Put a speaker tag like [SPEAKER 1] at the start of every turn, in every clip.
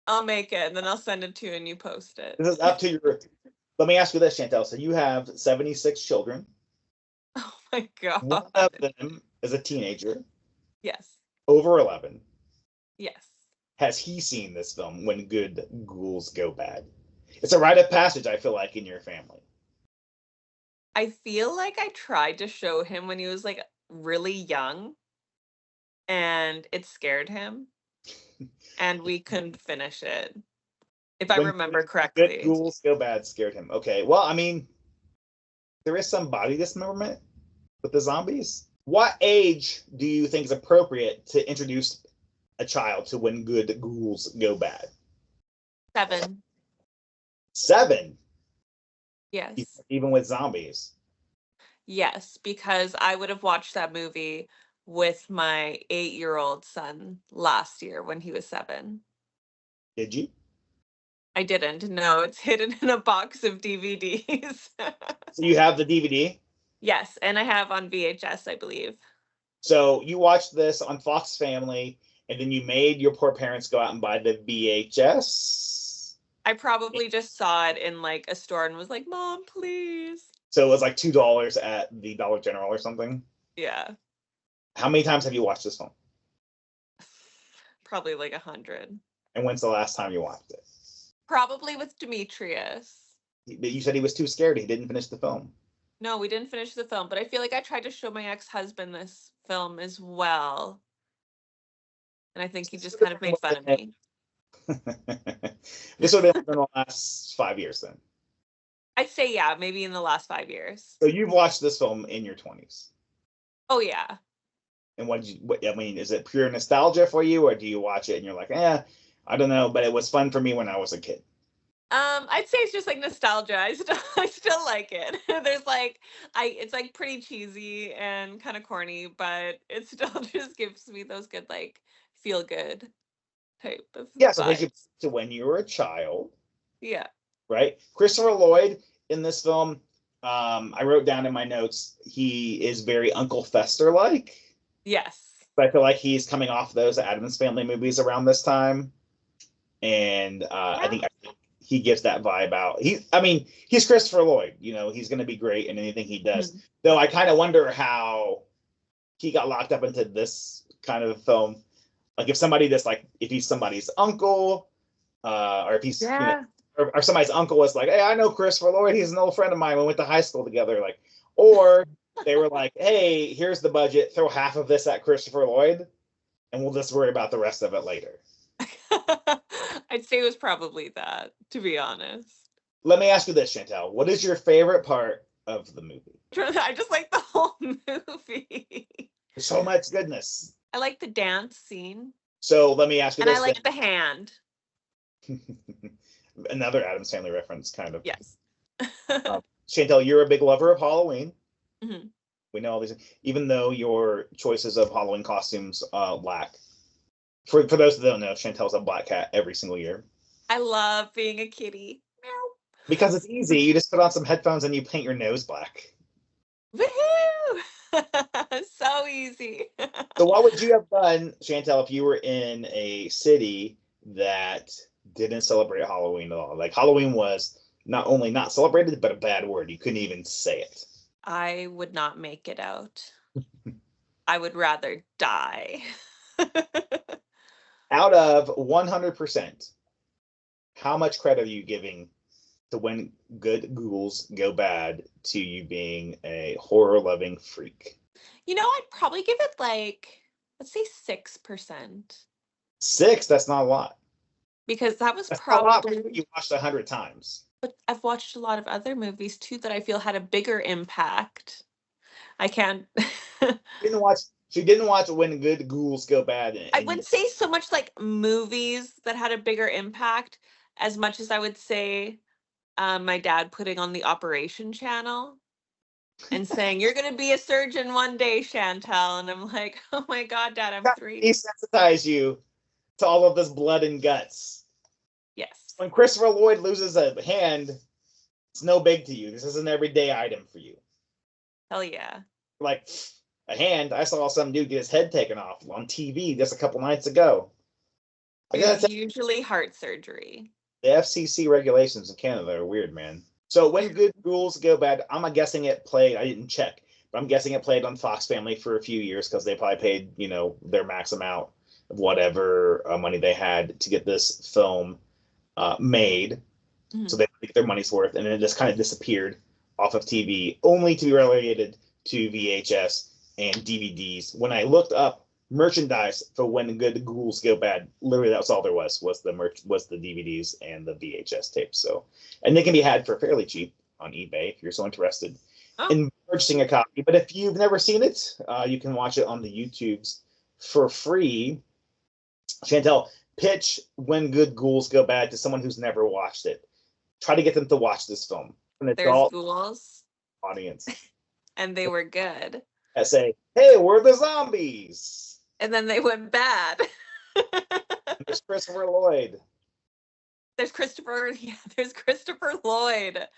[SPEAKER 1] I'll make it, and then I'll send it to you, and you post it.
[SPEAKER 2] This is up to your. Let me ask you this, Chantel. So you have 76 children.
[SPEAKER 1] Oh my
[SPEAKER 2] One
[SPEAKER 1] god.
[SPEAKER 2] of them is a teenager,
[SPEAKER 1] Yes.
[SPEAKER 2] over 11.
[SPEAKER 1] Yes.
[SPEAKER 2] Has he seen this film, When Good Ghouls Go Bad? It's a rite of passage, I feel like, in your family.
[SPEAKER 1] I feel like I tried to show him when he was like really young, and it scared him, and we couldn't finish it, if I
[SPEAKER 2] When
[SPEAKER 1] remember
[SPEAKER 2] Good
[SPEAKER 1] correctly.
[SPEAKER 2] Ghouls Go Bad scared him. Okay, well, I mean, there is some body dismemberment with the zombies. What age do you think is appropriate to introduce a child to When Good Ghouls Go Bad?
[SPEAKER 1] 7.
[SPEAKER 2] 7,
[SPEAKER 1] Yes.
[SPEAKER 2] even with zombies.
[SPEAKER 1] Yes, because I would have watched that movie with my 8-year-old son last year when he was 7.
[SPEAKER 2] Did you?
[SPEAKER 1] I didn't. No, it's hidden in a box of DVDs.
[SPEAKER 2] So you have the DVD.
[SPEAKER 1] Yes, and I have on VHS, I believe.
[SPEAKER 2] So you watched this on Fox Family, and then you made your poor parents go out and buy the VHS.
[SPEAKER 1] I probably just saw it in like a store and was like, "Mom, please."
[SPEAKER 2] So it was like $2 at the Dollar General or something.
[SPEAKER 1] Yeah,
[SPEAKER 2] How many times have you watched this film?
[SPEAKER 1] probably like 100.
[SPEAKER 2] And when's the last time you watched it?
[SPEAKER 1] Probably with Demetrius.
[SPEAKER 2] You said he was too scared. He didn't finish the film.
[SPEAKER 1] No, we didn't finish the film, but I feel like I tried to show my ex-husband this film as well. And I think he just kind of made fun of me.
[SPEAKER 2] This would have been in the last 5 years then.
[SPEAKER 1] I'd say, yeah, maybe in the last 5 years.
[SPEAKER 2] So you've watched this film in your 20s.
[SPEAKER 1] Oh, yeah.
[SPEAKER 2] And I mean, is it pure nostalgia for you, or do you watch it and you're like, I don't know, but it was fun for me when I was a kid?
[SPEAKER 1] I'd say it's just like nostalgia. I still like it. There's like it's like pretty cheesy and kind of corny, but it still just gives me those good like feel good type of
[SPEAKER 2] Yeah, so take you
[SPEAKER 1] vibes.
[SPEAKER 2] to when you were a child,
[SPEAKER 1] Yeah.
[SPEAKER 2] right? Christopher Lloyd in this film, I wrote down in my notes, he is very Uncle Fester like.
[SPEAKER 1] Yes.
[SPEAKER 2] But I feel like he's coming off those Addams Family movies around this time, and I
[SPEAKER 1] Yeah.
[SPEAKER 2] think he gives that vibe out. He's Christopher Lloyd. You know, he's going to be great in anything he does.
[SPEAKER 1] Mhm.
[SPEAKER 2] Though I kind of wonder how he got locked up into this kind of film. Like if he's somebody's uncle, or if he's
[SPEAKER 1] Yeah.
[SPEAKER 2] or somebody's uncle was like, hey, I know Christopher Lloyd. He's an old friend of mine. We went to high school together. Like, or they were like, hey, here's the budget. Throw half of this at Christopher Lloyd, and we'll just worry about the rest of it later.
[SPEAKER 1] I'd say it was probably that, to be honest.
[SPEAKER 2] Let me ask you this, Chantel. What is your favorite part of the movie?
[SPEAKER 1] I just like the whole movie.
[SPEAKER 2] There's so much goodness.
[SPEAKER 1] I like the dance scene.
[SPEAKER 2] So let me ask you
[SPEAKER 1] And
[SPEAKER 2] this.
[SPEAKER 1] I like the hand.
[SPEAKER 2] Another Addams Family reference, kind of.
[SPEAKER 1] Yes.
[SPEAKER 2] Chantel, you're a big lover of Halloween.
[SPEAKER 1] Mm-hmm.
[SPEAKER 2] We know all these, even though your choices of Halloween costumes lack. For those that don't know, Chantel's a black cat every single year.
[SPEAKER 1] I love being a kitty. Meow.
[SPEAKER 2] Because it's easy. You just put on some headphones and you paint your nose black.
[SPEAKER 1] Woohoo! So easy.
[SPEAKER 2] So what would you have done, Chantel, if you were in a city that didn't celebrate Halloween at all? Like Halloween was not only not celebrated, but a bad word. You couldn't even say it.
[SPEAKER 1] I would not make it out. I would rather die.
[SPEAKER 2] Out of 100%, how much credit are you giving to When Good Ghouls Go Bad to you being a horror-loving freak?
[SPEAKER 1] You know, I'd probably give it like, let's say 6%.
[SPEAKER 2] 6? That's not a lot.
[SPEAKER 1] Because that was
[SPEAKER 2] That's not a lot.
[SPEAKER 1] probably.
[SPEAKER 2] You watched 100 times.
[SPEAKER 1] But I've watched a lot of other movies too that I feel had a bigger impact. I can't.
[SPEAKER 2] She didn't watch When Good Ghouls Go Bad.
[SPEAKER 1] I wouldn't say so much like movies that had a bigger impact as much as I would say my dad putting on the Operation channel and saying, "You're going to be a surgeon one day, Chantel." And I'm like, "Oh my God, Dad, I'm 3."
[SPEAKER 2] Desensitize you to all of this blood and guts.
[SPEAKER 1] Yes.
[SPEAKER 2] When Christopher Lloyd loses a hand, it's no big to you. This is an everyday item for you.
[SPEAKER 1] Hell yeah.
[SPEAKER 2] Like, a hand, I saw some dude get his head taken off on TV just a couple nights ago. I gotta
[SPEAKER 1] It's
[SPEAKER 2] tell
[SPEAKER 1] usually heart surgery.
[SPEAKER 2] the FCC regulations in Canada are weird, man. So when Good Ghouls Go Bad, I'm guessing it played. I didn't check, but I'm guessing it played on Fox Family for a few years because they probably paid, their max amount of whatever money they had to get this film made. So
[SPEAKER 1] Mhm.
[SPEAKER 2] they get their money's worth, and then it just kind of disappeared off of TV, only to be relegated to VHS and DVDs. When I looked up merchandise for When Good Ghouls Go Bad, literally that's all there was the DVDs and the VHS tapes. So, and they can be had for fairly cheap on eBay if you're so interested
[SPEAKER 1] Oh,
[SPEAKER 2] in purchasing a copy. But if you've never seen it, you can watch it on the YouTubes for free. Chantel, pitch When Good Ghouls Go Bad to someone who's never watched it. Try to get them to watch this film. An
[SPEAKER 1] there's
[SPEAKER 2] adult
[SPEAKER 1] ghouls,
[SPEAKER 2] audience.
[SPEAKER 1] and they were good.
[SPEAKER 2] I say, hey, we're the zombies.
[SPEAKER 1] And then they went bad.
[SPEAKER 2] There's Christopher Lloyd.
[SPEAKER 1] There's Christopher. Yeah, there's Christopher Lloyd.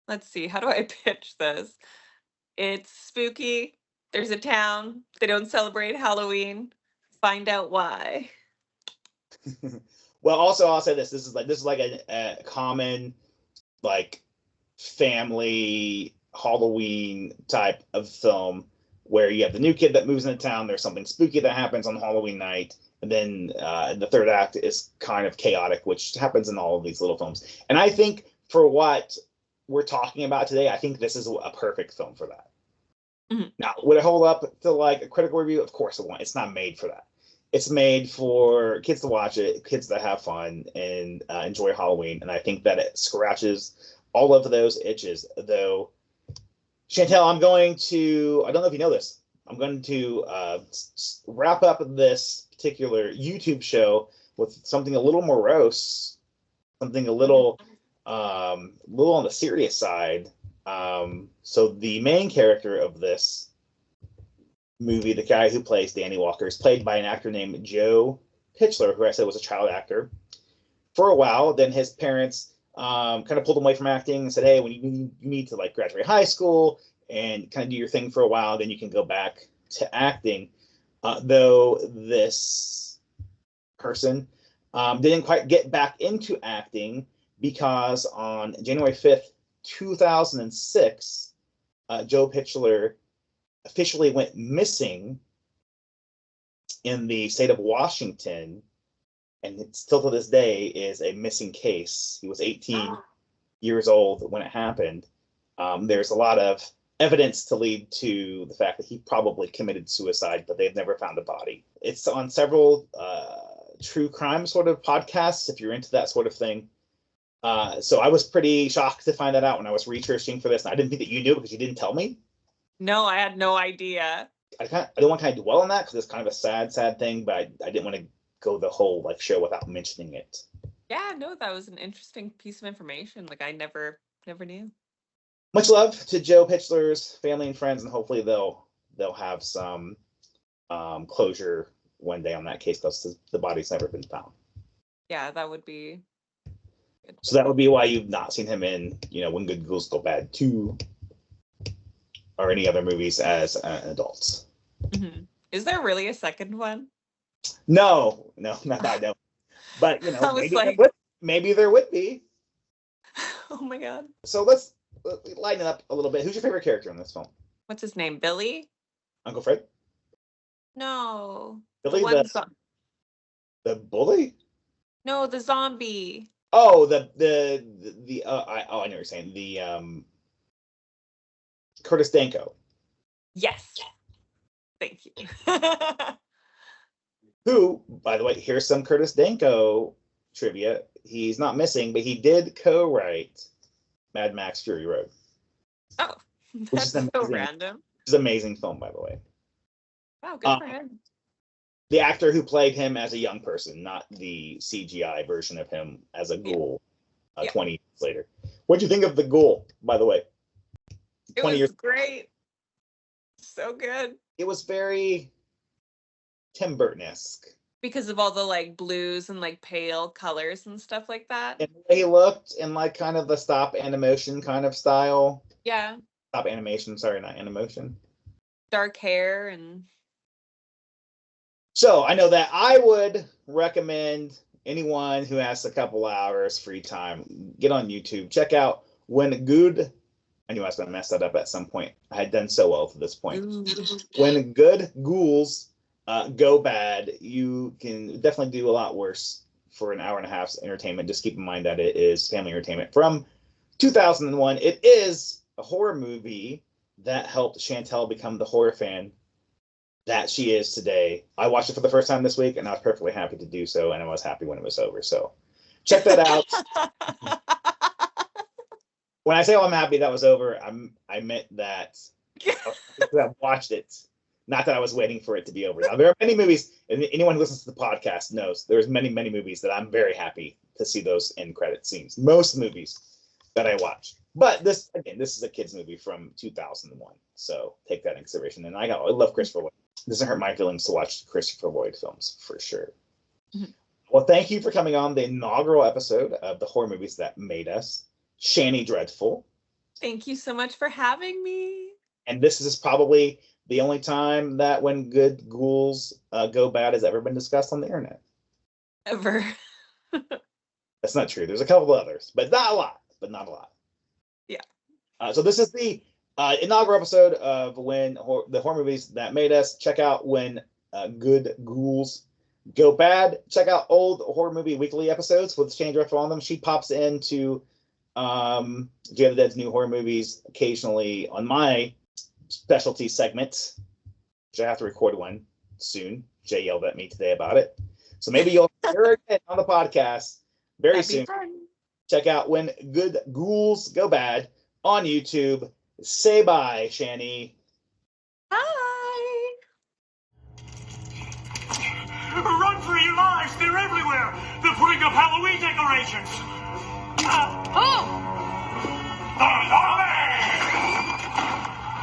[SPEAKER 1] Let's see. How do I pitch this? It's spooky. There's a town. They don't celebrate Halloween. Find out why.
[SPEAKER 2] Well, also I'll say this. This is like a common like family Halloween type of film where you have the new kid that moves into town. There's something spooky that happens on Halloween night, and then the third act is kind of chaotic, which happens in all of these little films. And I think for what we're talking about today, I think this is a perfect film for that.
[SPEAKER 1] Mhm.
[SPEAKER 2] Now, would it hold up to like a critical review? Of course it won't. It's not made for that. It's made for kids to watch it, kids to have fun and enjoy Halloween. And I think that it scratches all of those itches. Though, Chantel, I don't know if you know this, I'm going to wrap up this particular YouTube show with something a little morose, something a little on the serious side. So the main character of this movie, the guy who plays Danny Walker, is played by an actor named Joe Pitchler, who I said was a child actor for a while. Then his parents kind of pulled him away from acting and said, hey, when you need to like graduate high school and kind of do your thing for a while, then you can go back to acting. Though this person didn't quite get back into acting because on January 5th, 2006, Joe Pitchler officially went missing in the state of Washington, and it still to this day is a missing case. He was 18 years old when it happened. There's a lot of evidence to lead to the fact that he probably committed suicide, but they've never found a body. It's on several true crime sort of podcasts if you're into that sort of thing. So I was pretty shocked to find that out when I was researching for this. And I didn't think that you knew because you didn't tell me.
[SPEAKER 1] No, I had no idea.
[SPEAKER 2] I don't want to kind of dwell on that because it's kind of a sad thing, but I didn't want to go the whole like show without mentioning it.
[SPEAKER 1] Yeah, no, that was an interesting piece of information. Like I never knew.
[SPEAKER 2] Much love to Joe Pitchler's family and friends, and hopefully they'll have some closure one day on that case because the body's never been found.
[SPEAKER 1] Yeah, that would be good.
[SPEAKER 2] So that would be why you've not seen him in, When Good Ghouls Go Bad 2 or any other movies as an adult.
[SPEAKER 1] Mm-hmm. Is there really a second one?
[SPEAKER 2] No, not that I know. But maybe there would be.
[SPEAKER 1] Oh my god.
[SPEAKER 2] So let's lighten it up a little bit. Who's your favorite character in this film?
[SPEAKER 1] What's his name? Billy?
[SPEAKER 2] Uncle Fred?
[SPEAKER 1] No.
[SPEAKER 2] Billy the bully?
[SPEAKER 1] No, the zombie.
[SPEAKER 2] Oh, I know what you're saying. The Curtis Danko.
[SPEAKER 1] Yes. Thank you.
[SPEAKER 2] Who, by the way, here's some Curtis Danko trivia. He's not missing, but he did co-write Mad Max Fury Road.
[SPEAKER 1] Oh, that's so random.
[SPEAKER 2] It's an amazing film, by the way.
[SPEAKER 1] Wow, good for him.
[SPEAKER 2] The actor who played him as a young person, not the CGI version of him as a ghoul 20 years later. What'd you think of the ghoul, by the way?
[SPEAKER 1] It was great. So good.
[SPEAKER 2] It was very Tim Burton-esque.
[SPEAKER 1] Because of all the like blues and like pale colors and stuff like that.
[SPEAKER 2] And the way he looked in like kind of the stop animation kind of style.
[SPEAKER 1] Yeah.
[SPEAKER 2] Stop animation, sorry, not animation.
[SPEAKER 1] Dark hair and
[SPEAKER 2] So I know that I would recommend anyone who has a couple hours free time, get on YouTube, check out When Good. I knew I was going to mess that up at some point. I had done so well to this point. When Good Ghouls Go Bad, you can definitely do a lot worse for an hour and a half's entertainment. Just keep in mind that it is family entertainment from 2001. It is a horror movie that helped Chantel become the horror fan that she is today. I watched it for the first time this week, and I was perfectly happy to do so, and I was happy when it was over. So check that out. When I say I'm happy that was over, I meant that I watched it, not that I was waiting for it to be over. Now, there are many movies, and anyone who listens to the podcast knows there's many, many movies that I'm very happy to see those end credit scenes. Most movies that I watch. But this is a kid's movie from 2001, so take that in consideration. And I love Christopher Lloyd. It doesn't hurt my feelings to watch Christopher Lloyd films, for sure. Mm-hmm. Well, thank you for coming on the inaugural episode of the horror movies that made us, Channy Dreadful.
[SPEAKER 1] Thank you so much for having me.
[SPEAKER 2] And this is probably the only time that When Good Ghouls Go Bad has ever been discussed on the internet.
[SPEAKER 1] Ever.
[SPEAKER 2] That's not true. There's a couple of others, but not a lot.
[SPEAKER 1] Yeah.
[SPEAKER 2] So this is the inaugural episode of the horror movies that made us. Check out When Good Ghouls Go Bad. Check out old horror movie weekly episodes with Channy Dreadful on them. She pops into Jay the Dead's new horror movies occasionally on my specialty segment, which I have to record one soon. Jay yelled at me today about it. So maybe you'll hear her again on the podcast very soon. Check out When Good Ghouls Go Bad on YouTube. Say bye, Channy.
[SPEAKER 1] Bye.
[SPEAKER 3] Run for your lives! They're everywhere! They're putting up Halloween decorations!